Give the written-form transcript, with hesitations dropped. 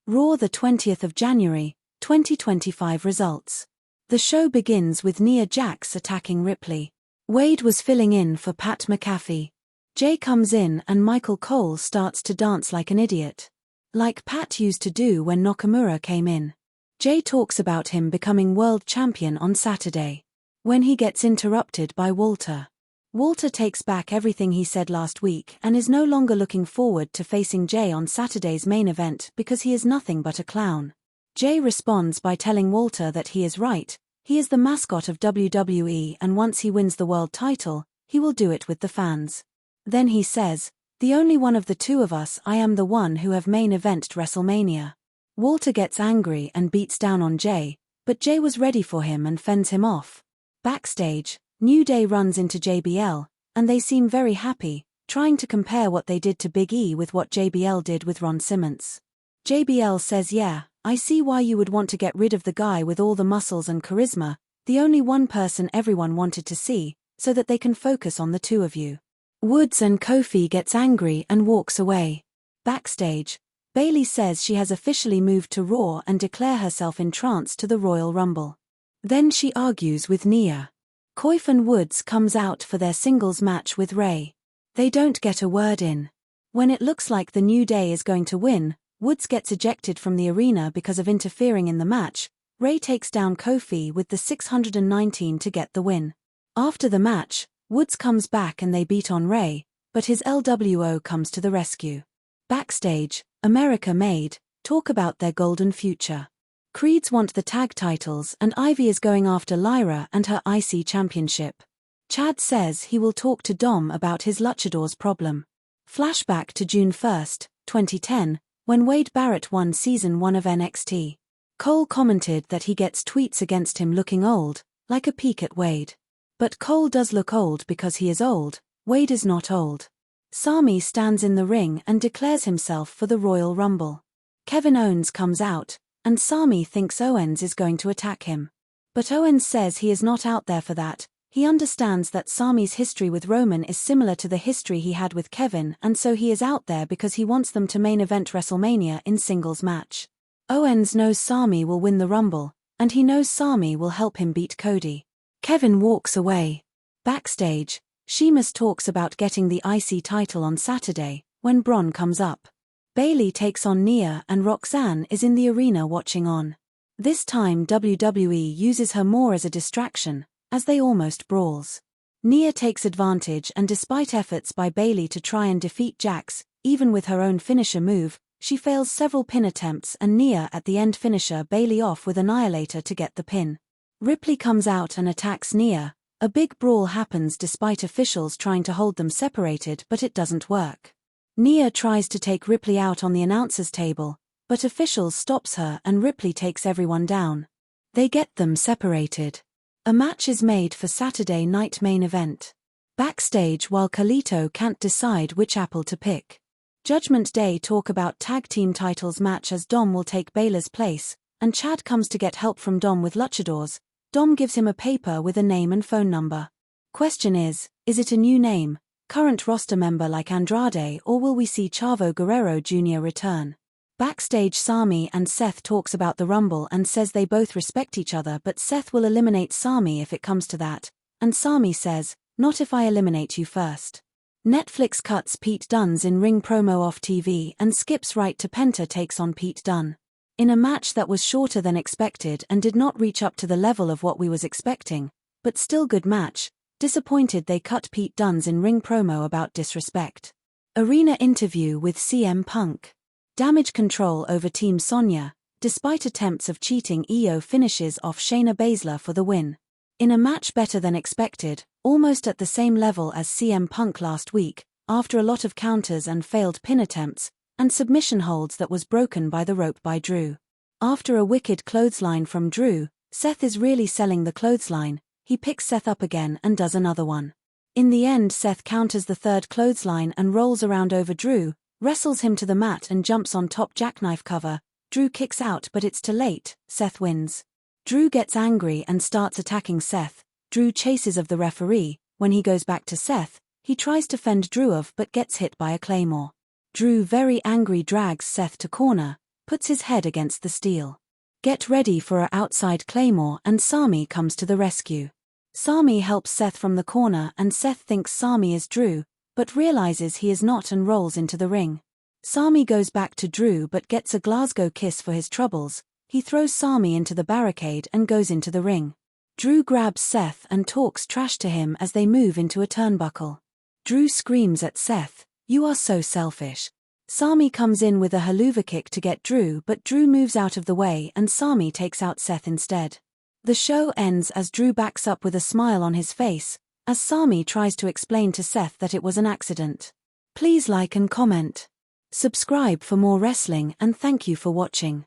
Raw, the 20th of January, 2025 results. The show begins with Nia Jax attacking Ripley. Wade was filling in for Pat McAfee. Jay comes in and Michael Cole starts to dance like an idiot, like Pat used to do when Nakamura came in. Jay talks about him becoming world champion on Saturday, when he gets interrupted by Walter. Walter takes back everything he said last week and is no longer looking forward to facing Jay on Saturday's main event because he is nothing but a clown. Jay responds by telling Walter that he is right, he is the mascot of WWE and once he wins the world title, he will do it with the fans. Then he says, "The only one of the two of us, I am the one who have main evented WrestleMania." Walter gets angry and beats down on Jay, but Jay was ready for him and fends him off. Backstage, New Day runs into JBL, and they seem very happy, trying to compare what they did to Big E with what JBL did with Ron Simmons. JBL says, "Yeah, I see why you would want to get rid of the guy with all the muscles and charisma, the only one person everyone wanted to see, so that they can focus on the two of you." Woods and Kofi gets angry and walks away. Backstage, Bayley says she has officially moved to Raw and declare herself entranced to the Royal Rumble. Then she argues with Nia. Koif and Woods comes out for their singles match with Ray. They don't get a word in. When it looks like the New Day is going to win, Woods gets ejected from the arena because of interfering in the match. Ray takes down Kofi with the 619 to get the win. After the match, Woods comes back and they beat on Ray, but his LWO comes to the rescue. Backstage, America Made talk about their golden future. Creeds want the tag titles and Ivy is going after Lyra and her IC championship. Chad says he will talk to Dom about his luchadors problem. Flashback to June 1, 2010, when Wade Barrett won Season 1 of NXT. Cole commented that he gets tweets against him looking old, like a peek at Wade. But Cole does look old because he is old, Wade is not old. Sami stands in the ring and declares himself for the Royal Rumble. Kevin Owens comes out, and Sami thinks Owens is going to attack him. But Owens says he is not out there for that. He understands that Sami's history with Roman is similar to the history he had with Kevin and so he is out there because he wants them to main event WrestleMania in singles match. Owens knows Sami will win the Rumble, and he knows Sami will help him beat Cody. Kevin walks away. Backstage, Sheamus talks about getting the IC title on Saturday, when Braun comes up. Bayley takes on Nia and Roxanne is in the arena watching on. This time WWE uses her more as a distraction, as they almost brawls. Nia takes advantage and despite efforts by Bayley to try and defeat Jax, even with her own finisher move, she fails several pin attempts and Nia at the end finisher Bayley off with Annihilator to get the pin. Ripley comes out and attacks Nia. A big brawl happens despite officials trying to hold them separated but it doesn't work. Nia tries to take Ripley out on the announcer's table, but officials stops her and Ripley takes everyone down. They get them separated. A match is made for Saturday night main event. Backstage while Carlito can't decide which apple to pick. Judgment Day talk about tag team titles match as Dom will take Baylor's place, and Chad comes to get help from Dom with luchadors. Dom gives him a paper with a name and phone number. Question is it a new name, current roster member like Andrade, or will we see Chavo Guerrero Jr. return? Backstage Sami and Seth talks about the Rumble and says they both respect each other but Seth will eliminate Sami if it comes to that, and Sami says, "Not if I eliminate you first." Netflix cuts Pete Dunne's in-ring promo off TV and skips right to Penta takes on Pete Dunne. In a match that was shorter than expected and did not reach up to the level of what we was expecting, but still good match, disappointed they cut Pete Dunne's in-ring promo about disrespect. Arena interview with CM Punk. Damage control over Team Sonya, despite attempts of cheating Io finishes off Shayna Baszler for the win. In a match better than expected, almost at the same level as CM Punk last week, after a lot of counters and failed pin attempts, and submission holds that was broken by the rope by Drew. After a wicked clothesline from Drew, Seth is really selling the clothesline, he picks Seth up again and does another one. In the end Seth counters the third clothesline and rolls around over Drew, wrestles him to the mat and jumps on top jackknife cover. Drew kicks out but it's too late, Seth wins. Drew gets angry and starts attacking Seth. Drew chases of the referee. When he goes back to Seth, he tries to fend Drew off but gets hit by a claymore. Drew very angry drags Seth to corner. puts his head against the steel. Get ready for a outside claymore and Sami comes to the rescue. Sami helps Seth from the corner and Seth thinks Sami is Drew, but realizes he is not and rolls into the ring. Sami goes back to Drew but gets a Glasgow kiss for his troubles. He throws Sami into the barricade and goes into the ring. Drew grabs Seth and talks trash to him as they move into a turnbuckle. Drew screams at Seth, "You are so selfish." Sami comes in with a haluva kick to get Drew but Drew moves out of the way and Sami takes out Seth instead. The show ends as Drew backs up with a smile on his face, as Sami tries to explain to Seth that it was an accident. Please like and comment. Subscribe for more wrestling and thank you for watching.